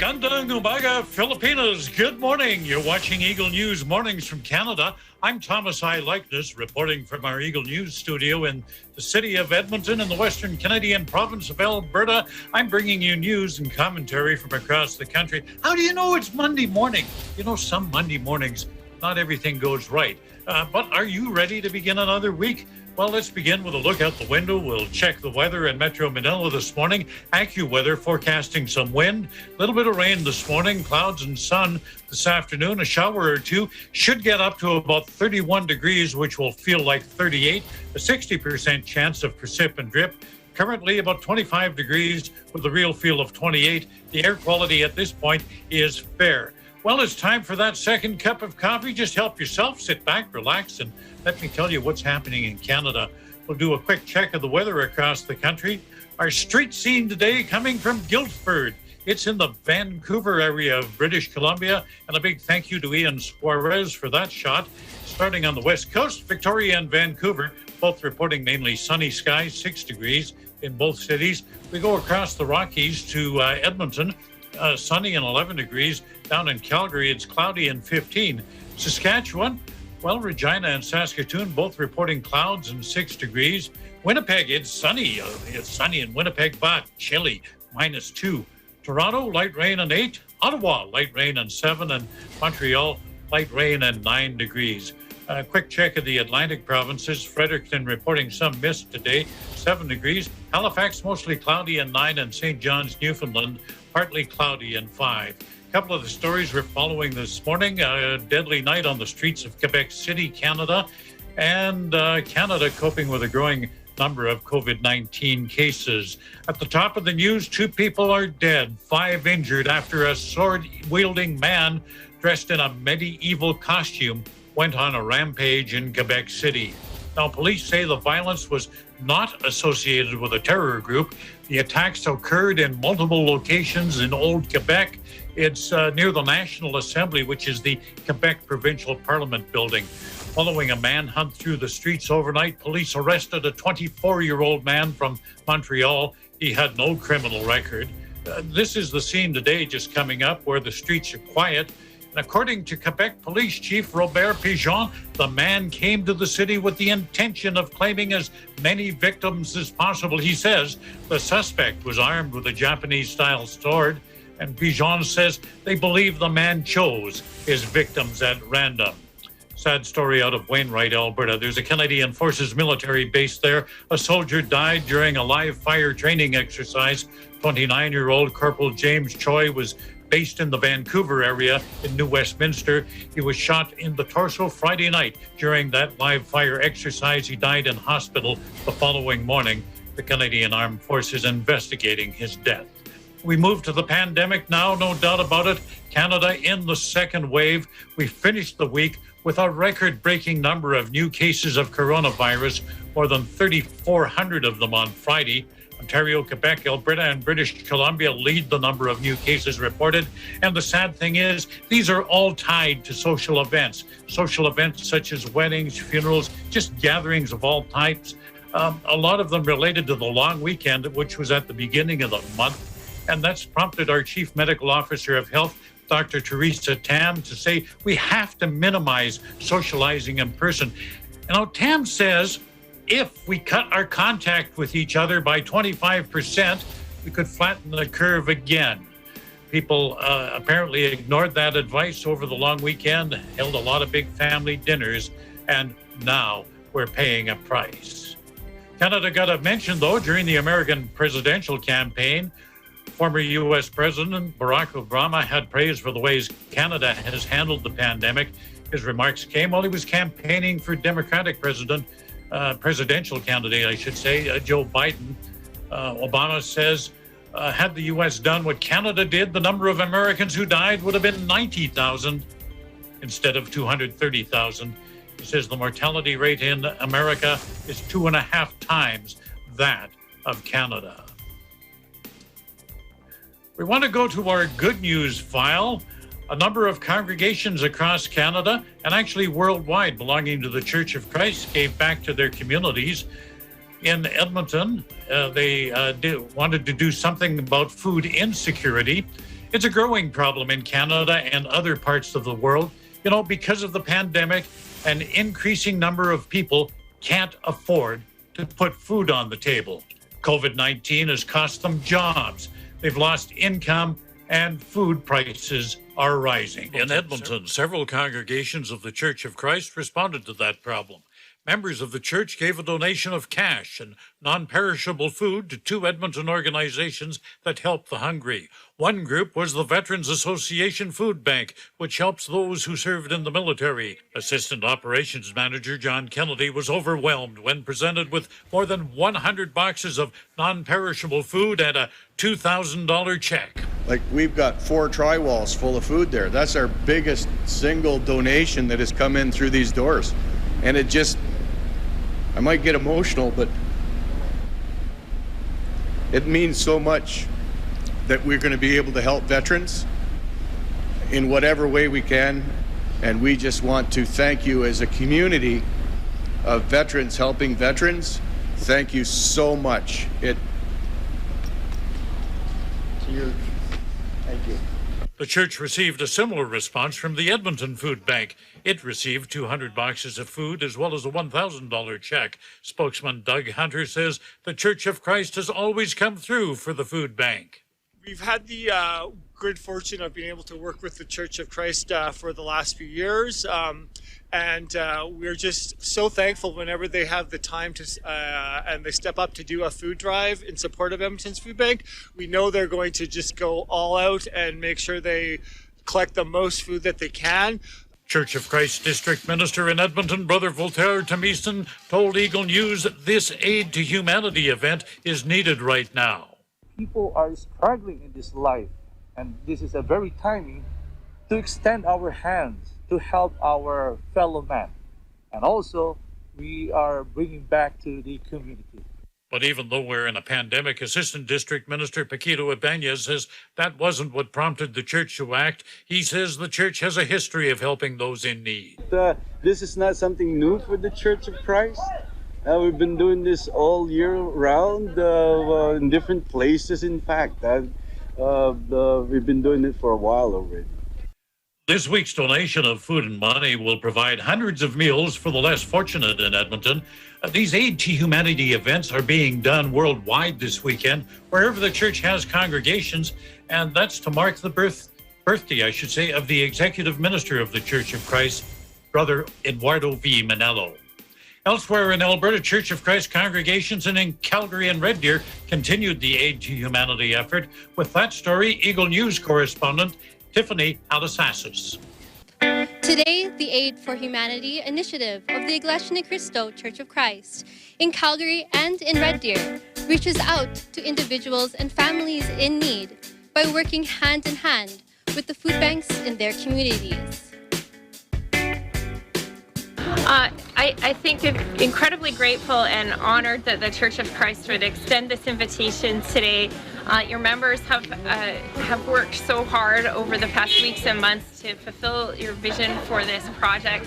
Magandang umaga, Filipinas. Good morning. You're watching Eagle News Mornings from Canada. I'm Thomas I. Likeness, reporting from our Eagle News studio in the city of Edmonton in the Western Canadian province of Alberta. I'm bringing you news and commentary from across the country. How do you know it's Monday morning? You know, some Monday mornings, not everything goes right. But are you ready to begin another week? Well, let's begin with a look out the window. We'll check the weather in Metro Manila this morning. AccuWeather forecasting some wind, a little bit of rain this morning, clouds and sun this afternoon, a shower or two. Should get up to about 31 degrees, which will feel like 38, a 60% chance of precip and drip. Currently about 25 degrees with a real feel of 28. The air quality at this point is fair. Well, it's time for that second cup of coffee. Just help yourself, sit back, relax, and let me tell you what's happening in Canada. We'll do a quick check of the weather across the country. Our street scene today coming from Guildford. It's in the Vancouver area of British Columbia, and a big thank you to Ian Suarez for that shot. Starting on the west coast, Victoria and Vancouver, both reporting mainly sunny skies, 6 degrees in both cities. We go across the Rockies to Edmonton. Sunny and 11 degrees. Down in Calgary, it's cloudy and 15. Saskatchewan, well, Regina and Saskatoon both reporting clouds and 6 degrees. Winnipeg, it's sunny. It's sunny in Winnipeg, but chilly, -2. Toronto, light rain and 8. Ottawa, light rain and 7. And Montreal, light rain and 9 degrees. A quick check of the Atlantic provinces. Fredericton reporting some mist today, 7 degrees. Halifax, mostly cloudy and 9. And St. John's, Newfoundland, partly cloudy and 5. A couple of the stories we're following this morning. A deadly night on the streets of Quebec City, Canada. And Canada coping with a growing number of COVID-19 cases. At the top of the news, 2 people are dead, 5 injured after a sword-wielding man dressed in a medieval costume went on a rampage in Quebec City. Now, police say the violence was not associated with a terror group. The attacks occurred in multiple locations in Old Quebec. It's near the National Assembly, which is the Quebec Provincial Parliament building. Following a manhunt through the streets overnight, police arrested a 24-year-old man from Montreal. He had no criminal record. This is the scene today just coming up where the streets are quiet. And according to Quebec Police Chief Robert Pigeon, the man came to the city with the intention of claiming as many victims as possible. He says the suspect was armed with a Japanese-style sword, and Pigeon says they believe the man chose his victims at random. Sad story out of Wainwright, Alberta. There's a Canadian Forces military base there. A soldier died during a live fire training exercise. 29-year-old Corporal James Choi was based in the Vancouver area in New Westminster. He was shot in the torso Friday night during that live fire exercise. He died in hospital the following morning. The Canadian Armed Forces investigating his death. We move to the pandemic now, no doubt about it. Canada in the second wave. We finished the week with a record-breaking number of new cases of coronavirus, more than 3,400 of them on Friday. Ontario, Quebec, Alberta, and British Columbia lead the number of new cases reported. And the sad thing is, these are all tied to social events. Social events such as weddings, funerals, just gatherings of all types. A lot of them related to the long weekend, which was at the beginning of the month. And that's prompted our Chief Medical Officer of Health, Dr. Theresa Tam, to say we have to minimize socializing in person. You know, Tam says if we cut our contact with each other by 25%, we could flatten the curve again. People apparently ignored that advice over the long weekend, held a lot of big family dinners, and now we're paying a price. Canada got a mention, though, during the American presidential campaign. Former U.S. President Barack Obama had praise for the ways Canada has handled the pandemic. His remarks came while he was campaigning for Democratic presidential candidate, I should say, Joe Biden. Obama says, had the U.S. done what Canada did, the number of Americans who died would have been 90,000 instead of 230,000. He says the mortality rate in America is 2.5 times that of Canada. We want to go to our good news file. A number of congregations across Canada and actually worldwide belonging to the Church of Christ gave back to their communities. In Edmonton, they wanted to do something about food insecurity. It's a growing problem in Canada and other parts of the world. You know, because of the pandemic, an increasing number of people can't afford to put food on the table. COVID-19 has cost them jobs. They've lost income, and food prices are rising. In Edmonton, several congregations of the Church of Christ responded to that problem. Members of the church gave a donation of cash and non-perishable food to two Edmonton organizations that help the hungry. One group was the Veterans Association Food Bank, which helps those who served in the military. Assistant Operations Manager John Kennedy was overwhelmed when presented with more than 100 boxes of non-perishable food and a $2,000 check. Like, we've got 4 tri-walls full of food there. That's our biggest single donation that has come in through these doors. And it just, I might get emotional, but it means so much that we're going to be able to help veterans in whatever way we can. And we just want to thank you as a community of veterans helping veterans. Thank you so much. Cheers. Thank you. The church received a similar response from the Edmonton Food Bank. It received 200 boxes of food as well as a $1,000 check. Spokesman Doug Hunter says the Church of Christ has always come through for the food bank. We've had the good fortune of being able to work with the Church of Christ for the last few years. And we're just so thankful whenever they have the time to and they step up to do a food drive in support of Edmonton's Food Bank. We know they're going to just go all out and make sure they collect the most food that they can. Church of Christ District Minister in Edmonton, Brother Voltaire Tamison, told Eagle News this Aid to Humanity event is needed right now. People are struggling in this life, and this is a very timing to extend our hands to help our fellow man. And also, we are bringing back to the community. But even though we're in a pandemic, Assistant District Minister Paquito Ibanez says that wasn't what prompted the church to act. He says the church has a history of helping those in need. This is not something new for the Church of Christ. We've been doing this all year round in different places, in fact. We've been doing it for a while already. This week's donation of food and money will provide hundreds of meals for the less fortunate in Edmonton. These Aid to Humanity events are being done worldwide this weekend, wherever the church has congregations, and that's to mark the birthday, of the executive minister of the Church of Christ, Brother Eduardo V. Manello. Elsewhere in Alberta, Church of Christ congregations and in Calgary and Red Deer continued the Aid to Humanity effort. With that story, Eagle News correspondent Tiffany Alasasis. Today, the Aid for Humanity initiative of the Iglesia Ni Cristo Church of Christ in Calgary and in Red Deer reaches out to individuals and families in need by working hand in hand with the food banks in their communities. I think I'm incredibly grateful and honored that the Church of Christ would extend this invitation today. Your members have worked so hard over the past weeks and months to fulfill your vision for this project,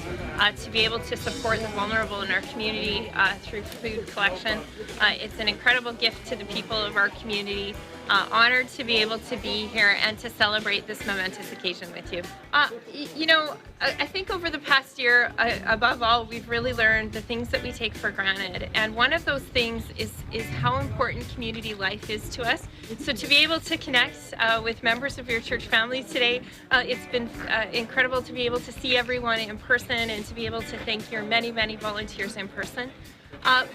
to be able to support the vulnerable in our community through food collection. It's an incredible gift to the people of our community. Honored to be able to be here and to celebrate this momentous occasion with you. I think over the past year, above all, we've really learned the things that we take for granted. And one of those things is how important community life is to us. So to be able to connect with members of your church family today, it's been incredible to be able to see everyone in person and to be able to thank your many, many volunteers in person.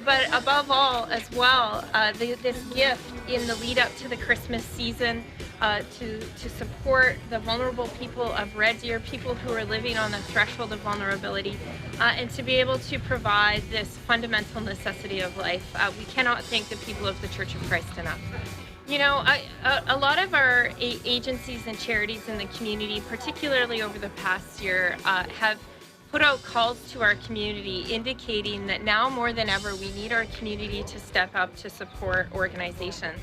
But above all, as well, this gift in the lead up to the Christmas season to support the vulnerable people of Red Deer, people who are living on the threshold of vulnerability, and to be able to provide this fundamental necessity of life. We cannot thank the people of the Church of Christ enough. You know, a lot of our agencies and charities in the community, particularly over the past year, have put out calls to our community indicating that now more than ever we need our community to step up to support organizations.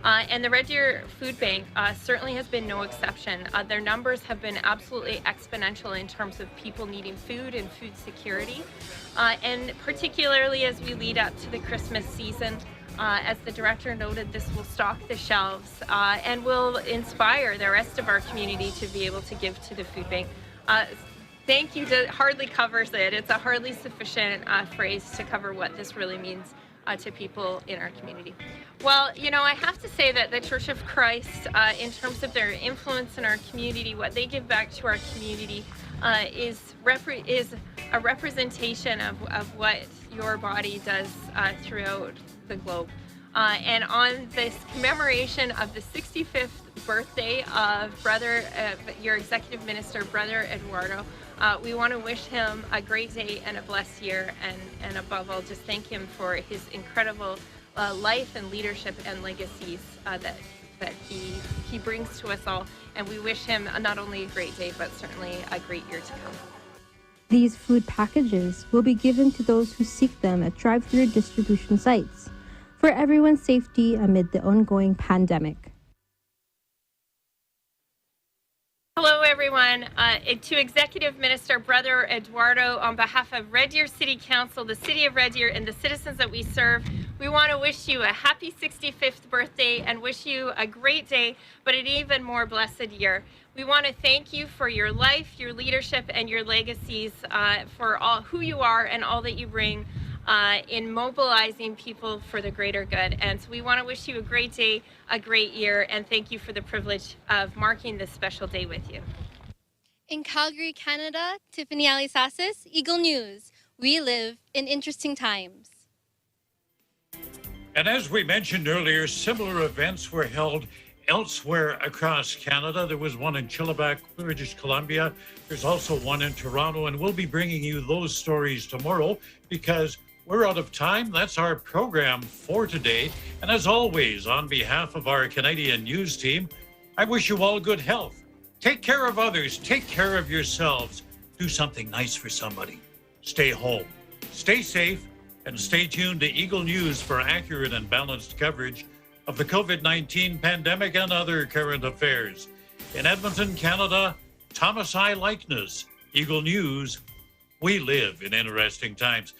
And the Red Deer Food Bank certainly has been no exception. Their numbers have been absolutely exponential in terms of people needing food and food security. And particularly as we lead up to the Christmas season, As the director noted, this will stock the shelves and will inspire the rest of our community to be able to give to the food bank. Thank you hardly covers it. It's a hardly sufficient phrase to cover what this really means to people in our community. Well, you know, I have to say that the Church of Christ, in terms of their influence in our community, what they give back to our community is a representation of what your body does throughout the globe. And on this commemoration of the 65th birthday of your Executive Minister, Brother Eduardo, we want to wish him a great day and a blessed year, and above all, just thank him for his incredible life and leadership and legacies that he brings to us all. And we wish him not only a great day, but certainly a great year to come. These food packages will be given to those who seek them at drive-through distribution sites for everyone's safety amid the ongoing pandemic. Hello, everyone. To Executive Minister Brother Eduardo, on behalf of Red Deer City Council, the City of Red Deer, and the citizens that we serve, we want to wish you a happy 65th birthday and wish you a great day, but an even more blessed year. We want to thank you for your life, your leadership, and your legacies, for all who you are and all that you bring in mobilizing people for the greater good. And so we want to wish you a great day, a great year, and thank you for the privilege of marking this special day with you. In Calgary, Canada, Tiffany Alisasis, Eagle News. We live in interesting times. And as we mentioned earlier, similar events were held elsewhere across Canada. There was one in Chilliwack, British Columbia. There's also one in Toronto, and we'll be bringing you those stories tomorrow because we're out of time. That's our program for today. And as always, on behalf of our Canadian news team, I wish you all good health. Take care of others. Take care of yourselves. Do something nice for somebody. Stay home. Stay safe. And stay tuned to Eagle News for accurate and balanced coverage of the COVID-19 pandemic and other current affairs. In Edmonton, Canada, Thomas I. Likeness, Eagle News. We live in interesting times.